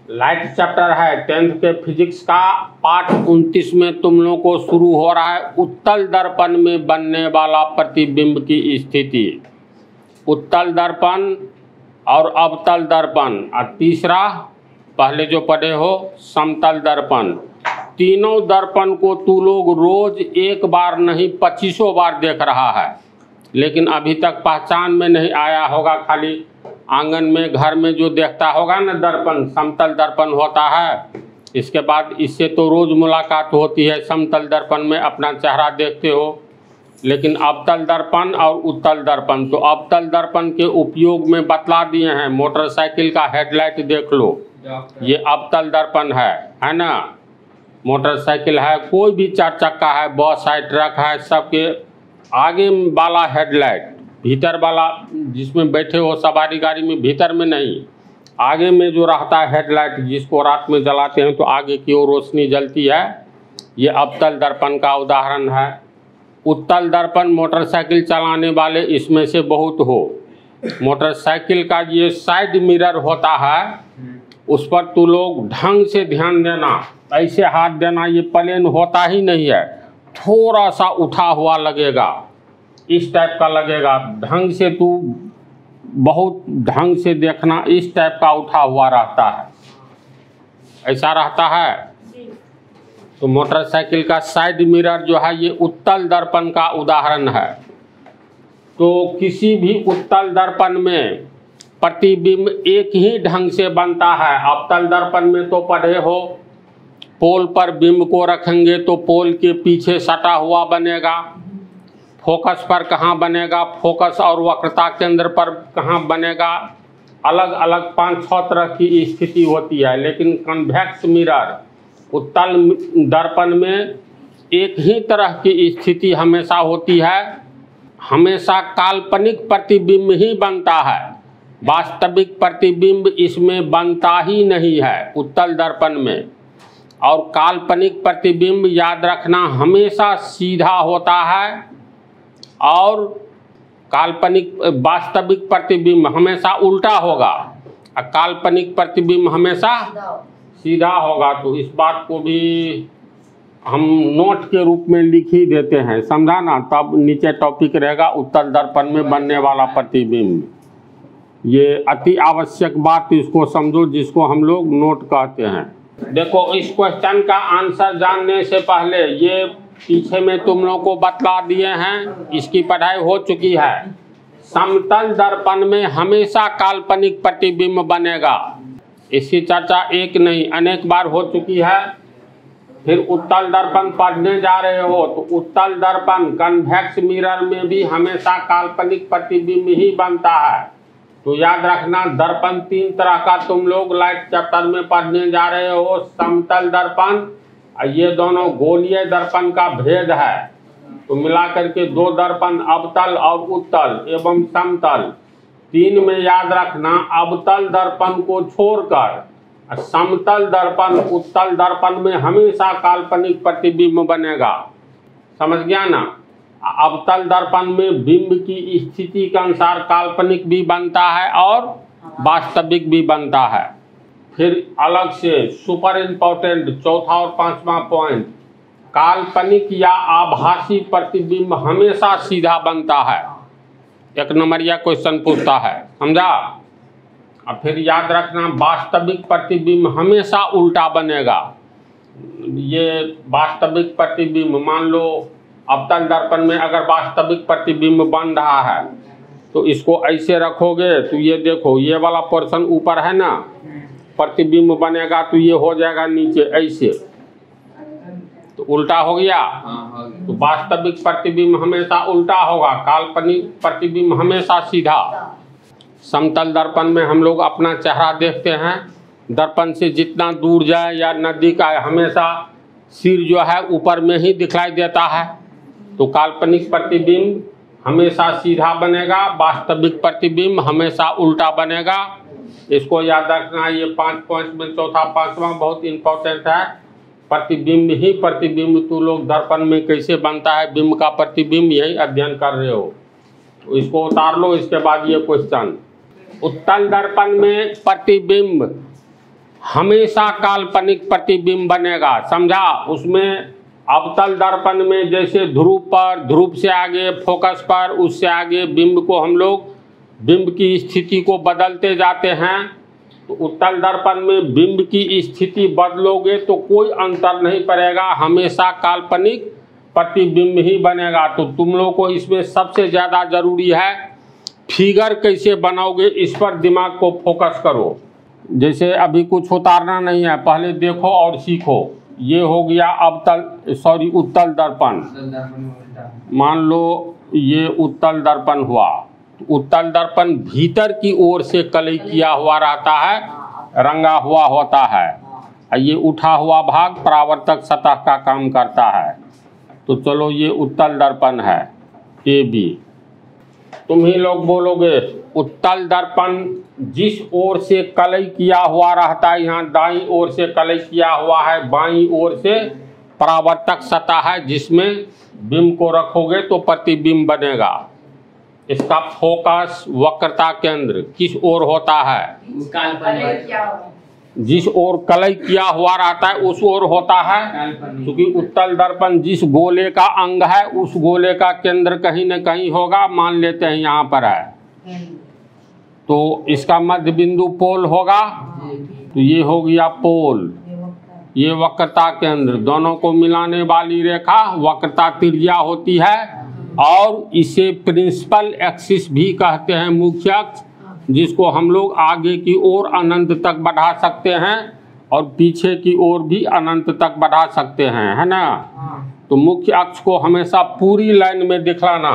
Light chapter है 10th के physics का पाठ 29 में तुम लोगों को शुरू हो रहा है उत्तल दर्पण में बनने वाला प्रतिबिंब की स्थिति। उत्तल दर्पण और अवतल दर्पण और तीसरा पहले जो पढ़े हो समतल दर्पण। तीनों दर्पण को तू लोग रोज एक बार नहीं 25 बार देख रहा है, लेकिन अभी तक पहचान में नहीं आया होगा। खाली आंगन में घर में जो देखता होगा ना दर्पण, समतल दर्पण होता है। इसके बाद इससे तो रोज़ मुलाकात होती है, समतल दर्पण में अपना चेहरा देखते हो। लेकिन अवतल दर्पण और उत्तल दर्पण, तो अवतल दर्पण के उपयोग में बतला दिए हैं। मोटरसाइकिल का हेडलाइट देख लो, ये अवतल दर्पण है ना। मोटरसाइकिल है, कोई भी 4 चक्का है, बस है, ट्रक है, सबके आगे वाला हेडलाइट, भीतर वाला जिसमें बैठे हो सवारी गाड़ी में, भीतर में नहीं, आगे में जो रहता है हेडलाइट, जिसको रात में जलाते हैं तो आगे की ओर रोशनी जलती है, ये अवतल दर्पण का उदाहरण है। उत्तल दर्पण मोटरसाइकिल चलाने वाले इसमें से बहुत हो। मोटरसाइकिल का ये साइड मिरर होता है, उस पर तू लोग ढंग से ध्यान देना। ऐसे हाथ देना, ये प्लेन होता ही नहीं है, थोड़ा सा उठा हुआ लगेगा, इस टाइप का लगेगा। ढंग से तू बहुत ढंग से देखना, इस टाइप का उठा हुआ रहता है, ऐसा रहता है। तो मोटरसाइकिल का साइड मिरर जो है ये उत्तल दर्पण का उदाहरण है। तो किसी भी उत्तल दर्पण में प्रतिबिंब एक ही ढंग से बनता है। अवतल दर्पण में तो पढ़े हो, पोल पर बिंब को रखेंगे तो पोल के पीछे सटा हुआ बनेगा। फोकस पर कहाँ बनेगा, फोकस और वक्रता केंद्र पर कहाँ बनेगा, अलग अलग 5-6 तरह की स्थिति होती है। लेकिन कन्वेक्स मिरर उत्तल दर्पण में एक ही तरह की स्थिति हमेशा होती है। हमेशा काल्पनिक प्रतिबिंब ही बनता है, वास्तविक प्रतिबिंब इसमें बनता ही नहीं है उत्तल दर्पण में। और काल्पनिक प्रतिबिंब याद रखना हमेशा सीधा होता है, और काल्पनिक वास्तविक प्रतिबिंब हमेशा उल्टा होगा, और काल्पनिक प्रतिबिंब हमेशा सीधा होगा। तो इस बात को भी हम नोट के रूप में लिख ही देते हैं, समझा ना। तब नीचे टॉपिक रहेगा उत्तल दर्पण में बनने वाला प्रतिबिंब। ये अति आवश्यक बात, इसको समझो, जिसको हम लोग नोट कहते हैं। देखो, इस क्वेश्चन का आंसर जानने से पहले ये पीछे में तुम लोगों को बतला दिए हैं, इसकी पढ़ाई हो चुकी है। समतल दर्पण में हमेशा काल्पनिक प्रतिबिंब बनेगा, इसकी चर्चा एक नहीं अनेक बार हो चुकी है। फिर उत्तल दर्पण पढ़ने जा रहे हो तो उत्तल दर्पण कन्वेक्स मिरर में भी हमेशा काल्पनिक प्रतिबिंब ही बनता है। तो याद रखना, दर्पण 3 तरह का तुम लोग लाइट चैप्टर में पढ़ने जा रहे हो। समतल दर्पण, ये दोनों गोलीय दर्पण का भेद है। तो मिला करके 2 दर्पण, अवतल और उत्तल एवं समतल। 3 में याद रखना, अवतल दर्पण को छोड़कर समतल दर्पण उत्तल दर्पण में हमेशा काल्पनिक प्रतिबिंब बनेगा। समझ गया ना। अवतल दर्पण में बिंब की स्थिति के अनुसार काल्पनिक भी बनता है और वास्तविक भी बनता है। फिर अलग से सुपर इम्पोर्टेंट 4था और 5वां पॉइंट, काल्पनिक या आभासी प्रतिबिंब हमेशा सीधा बनता है। 1 नंबरिया क्वेश्चन पूछता है, समझा। और फिर याद रखना, वास्तविक प्रतिबिंब हमेशा उल्टा बनेगा। ये वास्तविक प्रतिबिंब, मान लो अवतल दर्पण में अगर वास्तविक प्रतिबिंब बन रहा है तो इसको ऐसे रखोगे तो ये देखो, ये वाला पोर्शन ऊपर है ना, प्रतिबिंब बनेगा तो ये हो जाएगा नीचे ऐसे, तो उल्टा हो गया। तो वास्तविक प्रतिबिंब हमेशा उल्टा होगा, काल्पनिक प्रतिबिंब हमेशा सीधा। समतल दर्पण में हम लोग अपना चेहरा देखते हैं, दर्पण से जितना दूर जाए या नदी का, हमेशा सिर जो है ऊपर में ही दिखलाई देता है। तो काल्पनिक प्रतिबिंब हमेशा सीधा बनेगा, वास्तविक प्रतिबिंब हमेशा उल्टा बनेगा। इसको याद रखना। ये 5 पॉइंट में 4था 5वां बहुत इंपॉर्टेंट है। प्रतिबिंब ही प्रतिबिंब तू लोग दर्पण में कैसे बनता है, बिंब का प्रतिबिंब, यही अध्ययन कर रहे हो। तो इसको उतार लो। इसके बाद ये क्वेश्चन, उत्तल दर्पण में प्रतिबिंब हमेशा काल्पनिक प्रतिबिंब बनेगा, समझा। उसमें अवतल दर्पण में जैसे ध्रुव पर, ध्रुव से आगे फोकस पर, उससे आगे बिंब को हम लोग बिंब की स्थिति को बदलते जाते हैं। तो उत्तल दर्पण में बिंब की स्थिति बदलोगे तो कोई अंतर नहीं पड़ेगा, हमेशा काल्पनिक प्रतिबिंब ही बनेगा। तो तुम लोग को इसमें सबसे ज़्यादा ज़रूरी है फिगर कैसे बनाओगे, इस पर दिमाग को फोकस करो। जैसे अभी कुछ उतारना नहीं है, पहले देखो और सीखो। ये हो गया उत्तल दर्पण। मान लो ये उत्तल दर्पण हुआ। उत्तल दर्पण भीतर की ओर से कलई किया हुआ रहता है, रंगा हुआ होता है। ये उठा हुआ भाग परावर्तक सतह का काम करता है। तो चलो ये उत्तल दर्पण है ए बी। तुम ही लोग बोलोगे उत्तल दर्पण जिस ओर से कलई किया हुआ रहता है, यहाँ दाईं ओर से कलई किया हुआ है, बाईं ओर से परावर्तक सतह है जिसमें बिंब को रखोगे तो प्रतिबिंब बनेगा। इसका फोकस वक्रता केंद्र किस ओर होता है? जिस ओर कलई किया हुआ रहता है उस ओर होता है, क्योंकि उत्तल दर्पण जिस गोले का अंग है उस गोले का केंद्र कहीं न कहीं होगा। मान लेते हैं यहाँ पर है, तो इसका मध्य बिंदु पोल होगा। तो ये हो गया पोल, ये वक्रता केंद्र। दोनों को मिलाने वाली रेखा वक्रता त्रिज्या होती है, और इसे प्रिंसिपल एक्सिस भी कहते हैं, मुख्य अक्ष, जिसको हम लोग आगे की ओर अनंत तक बढ़ा सकते हैं और पीछे की ओर भी अनंत तक बढ़ा सकते हैं, है ना। तो मुख्य अक्ष को हमेशा पूरी लाइन में दिखलाना,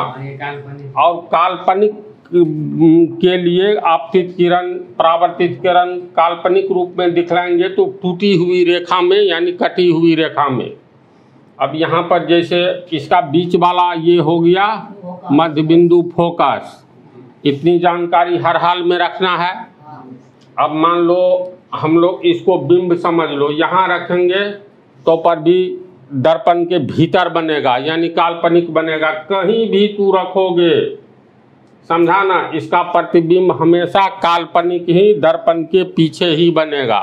और काल्पनिक के लिए आपतित किरण, परावर्तित किरण काल्पनिक रूप में दिखलाएंगे तो टूटी हुई रेखा में, यानी कटी हुई रेखा में। अब यहाँ पर जैसे इसका बीच वाला ये हो गया मध्य बिंदु फोकस, इतनी जानकारी हर हाल में रखना है। अब मान लो हम लोग इसको बिंब समझ लो, यहाँ रखेंगे तो पर भी दर्पण के भीतर बनेगा, यानी काल्पनिक बनेगा। कहीं भी तू रखोगे, समझा ना, इसका प्रतिबिंब हमेशा काल्पनिक ही दर्पण के पीछे ही बनेगा।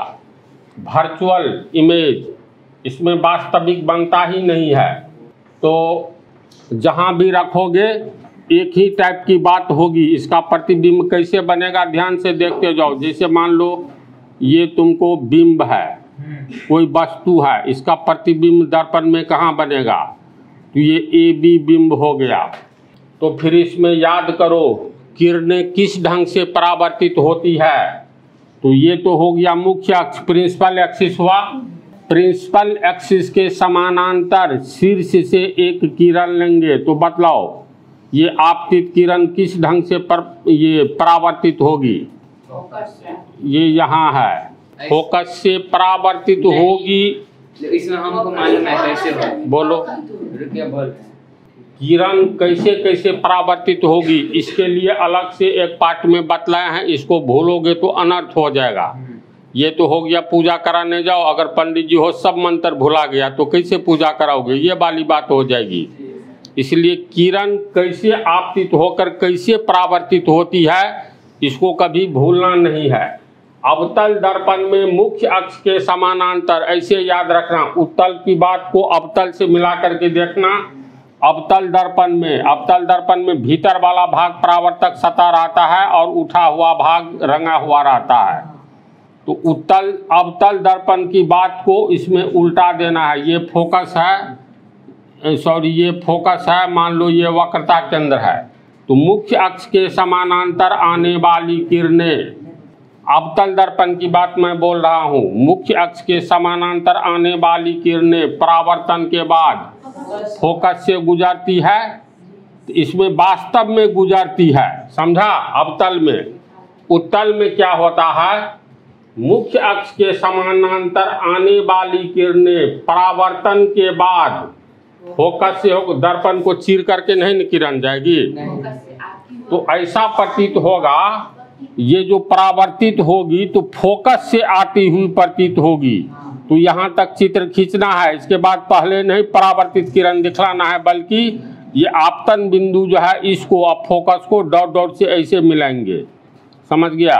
वर्चुअल इमेज, इसमें वास्तविक बनता ही नहीं है। तो जहाँ भी रखोगे एक ही टाइप की बात होगी। इसका प्रतिबिंब कैसे बनेगा ध्यान से देखते जाओ। जैसे मान लो ये तुमको बिंब है, कोई वस्तु है, इसका प्रतिबिंब दर्पण में कहाँ बनेगा? तो ये ए बी बिंब हो गया। तो फिर इसमें याद करो किरणें किस ढंग से परावर्तित होती है। तो ये तो हो गया मुख्य अक्ष, प्रिंसिपल एक्सिस हुआ। प्रिंसिपल एक्सिस के समानांतर शीर्ष से एक किरण लेंगे तो बतलाओ ये आपतित किरण किस ढंग से ये परावर्तित होगी? ये यहाँ है, फोकस से परावर्तित होगी। इसमें हमको मालूम है कैसे हो। बोलो किरण कैसे कैसे परावर्तित होगी, इसके लिए अलग से एक पाठ में बतलाया है। इसको भूलोगे तो अनर्थ हो जाएगा। ये तो हो गया पूजा कराने जाओ, अगर पंडित जी हो सब मंत्र भुला गया तो कैसे पूजा कराओगे, ये वाली बात हो जाएगी। इसलिए किरण कैसे आपतित होकर कैसे परावर्तित होती है इसको कभी भूलना नहीं है। अवतल दर्पण में मुख्य अक्ष के समानांतर, ऐसे याद रखना, उत्तल की बात को अवतल से मिला करके देखना। अवतल दर्पण में भीतर वाला भाग परावर्तक सतह रहता है और उठा हुआ भाग रंगा हुआ रहता है। तो अवतल दर्पण की बात को इसमें उल्टा देना है। ये फोकस है, मान लो ये वक्रता केंद्र है। तो मुख्य अक्ष के समानांतर आने वाली किरणें, अवतल दर्पण की बात मैं बोल रहा हूँ, मुख्य अक्ष के समानांतर आने वाली किरणें परावर्तन के बाद फोकस से गुजरती है। तो इसमें वास्तव में गुजरती है, समझा। अवतल में, उत्तल में क्या होता है, मुख्य अक्ष के समानांतर आने वाली किरणें परावर्तन के बाद फोकस से दर्पण को चीर करके नहीं किरण जाएगी। तो ऐसा प्रतीत होगा, ये जो परावर्तित होगी तो फोकस से आती हुई प्रतीत होगी। तो यहाँ तक चित्र खींचना है, इसके बाद पहले नहीं परावर्तित किरण दिखलाना है, बल्कि ये आपतन बिंदु जो है इसको आप फोकस को डॉट डॉट से ऐसे मिलाएंगे, समझ गया।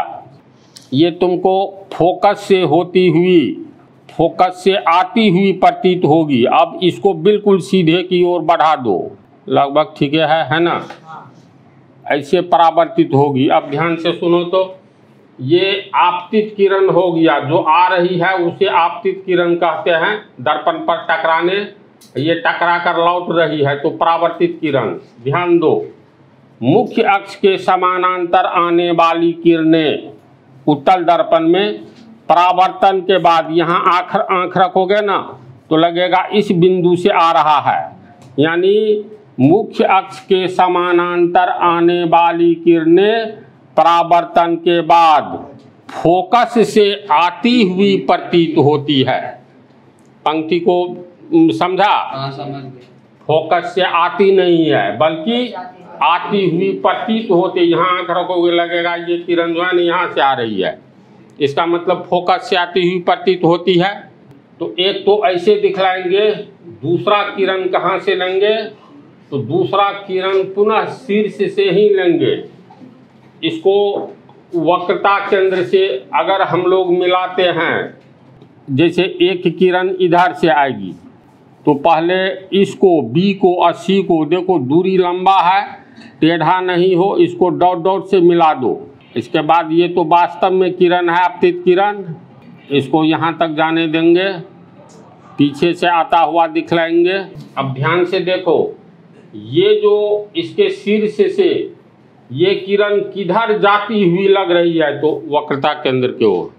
ये तुमको फोकस से होती हुई, फोकस से आती हुई प्रतीत होगी। अब इसको बिल्कुल सीधे की ओर बढ़ा दो, लगभग ठीक है ना, ऐसे परावर्तित होगी। अब ध्यान से सुनो तो, ये आपतित किरण हो गया, जो आ रही है उसे आपतित किरण कहते हैं। दर्पण पर टकराने, ये टकरा कर लौट रही है तो परावर्तित किरण। ध्यान दो, मुख्य अक्ष के समानांतर आने वाली किरणें उत्तल दर्पण में परावर्तन के बाद यहाँ आँख रखोगे ना तो लगेगा इस बिंदु से आ रहा है, यानी मुख्य अक्ष के समानांतर आने वाली किरणें परावर्तन के बाद फोकस से आती हुई प्रतीत होती है। पंक्ति को समझा? हाँ समझ गए। फोकस से आती नहीं है बल्कि आती हुई प्रतीत होती। यहाँ आँख रखोगे लगेगा ये किरण जो है ना यहाँ से आ रही है, इसका मतलब फोकस से आती हुई प्रतीत होती है। तो एक तो ऐसे दिखलाएंगे, दूसरा किरण कहाँ से लेंगे? तो दूसरा किरण पुनः शीर्ष से ही लेंगे। इसको वक्रता केंद्र से अगर हम लोग मिलाते हैं, जैसे एक किरण इधर से आएगी तो पहले इसको बी को और सी को, देखो दूरी लंबा है, टेढ़ा नहीं हो, इसको डॉट डॉट से मिला दो। इसके बाद ये तो वास्तव में किरण है, आपतित किरण, इसको यहाँ तक जाने देंगे, पीछे से आता हुआ दिखलाएंगे। अब ध्यान से देखो, ये जो इसके शीर्ष से ये किरण किधर जाती हुई लग रही है? तो वक्रता केंद्र की ओर,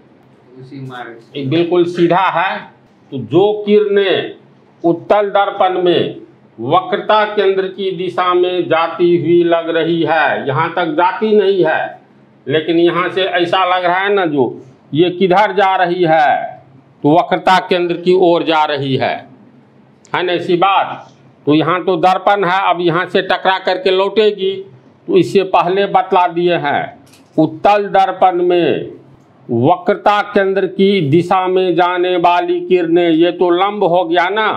उसी मार्ग बिल्कुल सीधा है। तो जो किरणें उत्तल दर्पण में वक्रता केंद्र की दिशा में जाती हुई लग रही है, यहाँ तक जाती नहीं है लेकिन यहाँ से ऐसा लग रहा है ना, जो ये किधर जा रही है? तो वक्रता केंद्र की ओर जा रही है ना, ऐसी बात। तो यहाँ तो दर्पण है, अब यहाँ से टकरा करके लौटेगी। तो इससे पहले बतला दिए हैं, उत्तल दर्पण में वक्रता केंद्र की दिशा में जाने वाली किरणें, ये तो लंब हो गया ना,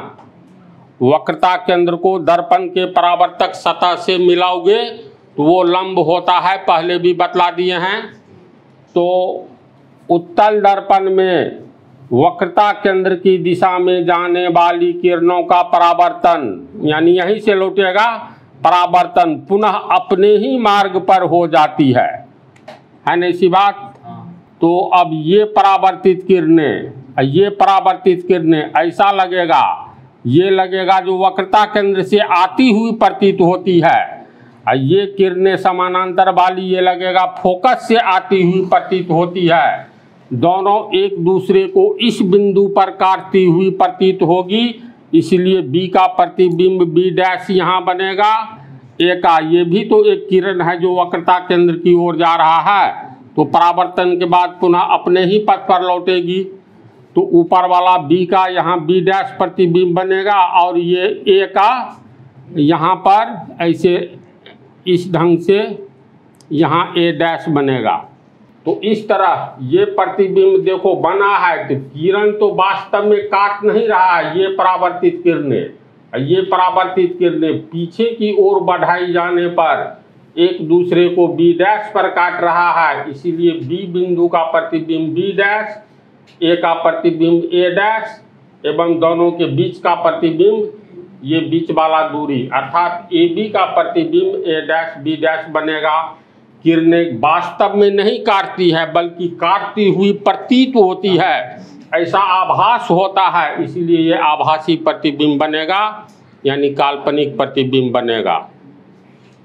वक्रता केंद्र को दर्पण के परावर्तक सतह से मिलाओगे तो वो लंब होता है, पहले भी बतला दिए हैं। तो उत्तल दर्पण में वक्रता केंद्र की दिशा में जाने वाली किरणों का परावर्तन, यानी यहीं से लौटेगा, परावर्तन पुनः अपने ही मार्ग पर हो जाती है ना, ऐसी बात। तो अब ये परावर्तित किरणें ऐसा लगेगा, ये लगेगा जो वक्रता केंद्र से आती हुई प्रतीत होती है, और ये किरणें समानांतर वाली ये लगेगा फोकस से आती हुई प्रतीत होती है। दोनों एक दूसरे को इस बिंदु पर काटती हुई प्रतीत होगी, इसलिए बी का प्रतिबिंब बी डैश यहाँ बनेगा। ए का ये भी तो एक किरण है जो वक्रता केंद्र की ओर जा रहा है, तो परावर्तन के बाद पुनः अपने ही पथ पर लौटेगी। तो ऊपर वाला बी का यहाँ बी डैश प्रतिबिंब बनेगा, और ये ए का यहाँ पर ऐसे इस ढंग से यहाँ ए डैश बनेगा। तो इस तरह ये प्रतिबिंब देखो बना है। तो किरण तो वास्तव में काट नहीं रहा है, ये परावर्तित किरणें पीछे की ओर बढ़ाई जाने पर एक दूसरे को बी डैश पर काट रहा है, इसीलिए बी बिंदु का प्रतिबिंब बी डैश, ए का प्रतिबिंब ए डैश, एवं दोनों के बीच का प्रतिबिंब ये बीच वाला दूरी, अर्थात ए बी का प्रतिबिंब ए डैश बी डैश बनेगा। किरणें वास्तव में नहीं काटती है बल्कि काटती हुई प्रतीत होती है, ऐसा आभास होता है, इसीलिए ये आभासी प्रतिबिंब बनेगा, यानी काल्पनिक प्रतिबिंब बनेगा।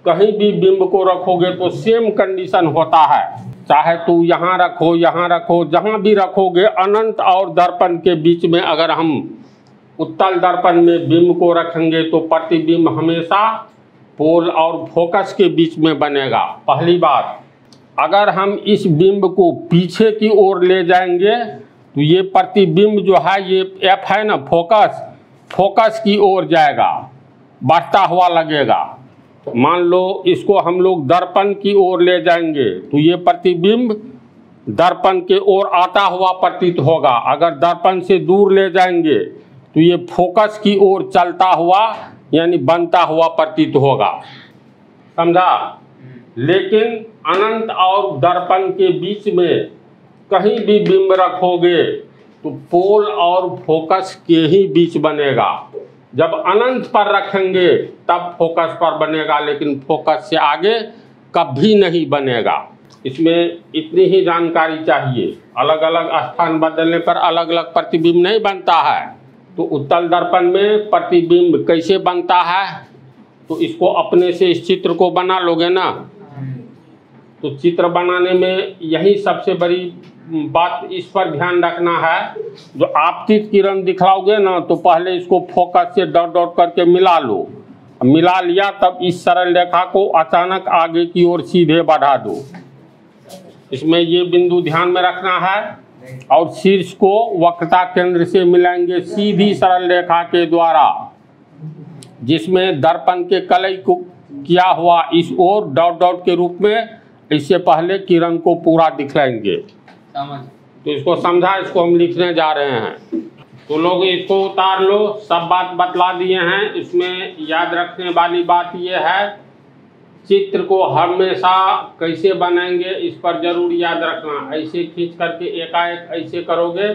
कहीं भी बिंब को रखोगे तो सेम कंडीशन होता है, चाहे तू यहाँ रखो जहाँ भी रखोगे, अनंत और दर्पण के बीच में अगर हम उत्तल दर्पण में बिंब को रखेंगे तो प्रतिबिंब हमेशा पोल और फोकस के बीच में बनेगा। पहली बात, अगर हम इस बिंब को पीछे की ओर ले जाएंगे तो ये प्रतिबिंब जो है, ये एफ है ना, फोकस की ओर जाएगा, बढ़ता हुआ लगेगा। मान लो इसको हम लोग दर्पण की ओर ले जाएंगे तो ये प्रतिबिंब दर्पण के ओर आता हुआ प्रतीत होगा। अगर दर्पण से दूर ले जाएंगे तो ये फोकस की ओर चलता हुआ यानी बनता हुआ प्रतीत होगा, समझा। लेकिन अनंत और दर्पण के बीच में कहीं भी बिंब रखोगे तो पोल और फोकस के ही बीच बनेगा। जब अनंत पर रखेंगे तब फोकस पर बनेगा, लेकिन फोकस से आगे कभी नहीं बनेगा। इसमें इतनी ही जानकारी चाहिए। अलग अलग स्थान बदलने पर अलग अलग प्रतिबिंब नहीं बनता है। तो उत्तल दर्पण में प्रतिबिंब कैसे बनता है, तो इसको अपने से इस चित्र को बना लोगे ना। तो चित्र बनाने में यही सबसे बड़ी बात, इस पर ध्यान रखना है। जो आपतित किरण दिखलाओगे ना, तो पहले इसको फोकस से डॉट डॉट करके मिला लो। मिला लिया तब इस सरल रेखा को अचानक आगे की ओर सीधे बढ़ा दो। इसमें ये बिंदु ध्यान में रखना है। और शीर्ष को वक्रता केंद्र से मिलाएंगे सीधी सरल रेखा के द्वारा, जिसमें दर्पण के कलई को किया हुआ इस ओर डॉट डॉट के रूप में इससे पहले किरण को पूरा दिखलाएंगे। तो इसको समझा, इसको हम लिखने जा रहे हैं। तो लोग इसको उतार लो, सब बात बतला दिए हैं। इसमें याद रखने वाली बात यह है, चित्र को हमेशा कैसे बनाएंगे इस पर जरूर याद रखना। ऐसे खींच करके एकाएक ऐसे करोगे,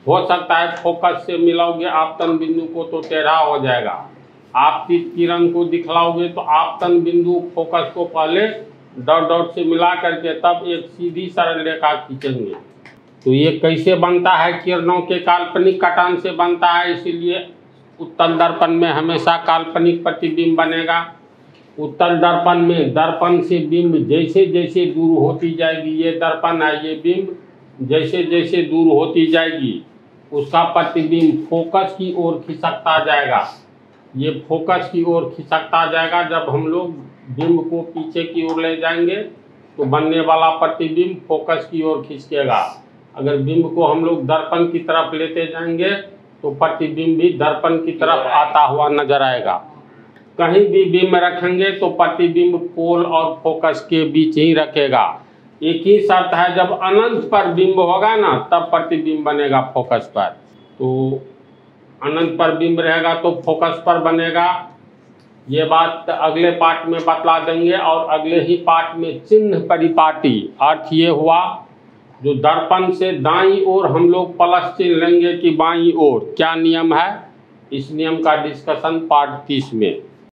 हो सकता है फोकस से मिलाओगे आपतन बिंदु को तो टेढ़ा हो जाएगा। आपतित किरण को दिखलाओगे तो आपतन बिंदु फोकस को पहले डॉट डॉट से मिला करके तब एक सीधी सरल रेखा खींचेंगे। तो ये कैसे बनता है, किरणों के काल्पनिक कटान से बनता है। इसीलिए उत्तल दर्पण में हमेशा काल्पनिक प्रतिबिंब बनेगा। उत्तल दर्पण में दर्पण से बिंब जैसे जैसे दूर होती जाएगी, ये दर्पण है, ये बिंब जैसे जैसे दूर होती जाएगी उसका प्रतिबिंब फोकस की ओर खिसकता जाएगा। ये फोकस की ओर खिसकता जाएगा। जब हम लोग बिंब को पीछे की ओर ले जाएंगे तो बनने वाला प्रतिबिंब फोकस की ओर खिसकेगा। अगर बिंब को हम लोग दर्पण की तरफ लेते जाएंगे तो प्रतिबिंब भी दर्पण की तरफ आता हुआ नजर आएगा। कहीं भी बिंब रखेंगे तो प्रतिबिंब पोल और फोकस के बीच ही रखेगा। एक ही शर्त है, जब अनंत पर बिंब होगा ना तब प्रतिबिंब बनेगा फोकस पर। तो अनंत पर बिंब रहेगा तो फोकस पर बनेगा। ये बात अगले पार्ट में बतला देंगे। और अगले ही पार्ट में चिन्ह परिपाटी अर्थ ये हुआ, जो दर्पण से दाईं ओर हम लोग प्लस चिन्ह लेंगे कि बाईं ओर, क्या नियम है, इस नियम का डिस्कशन पार्ट 30 में।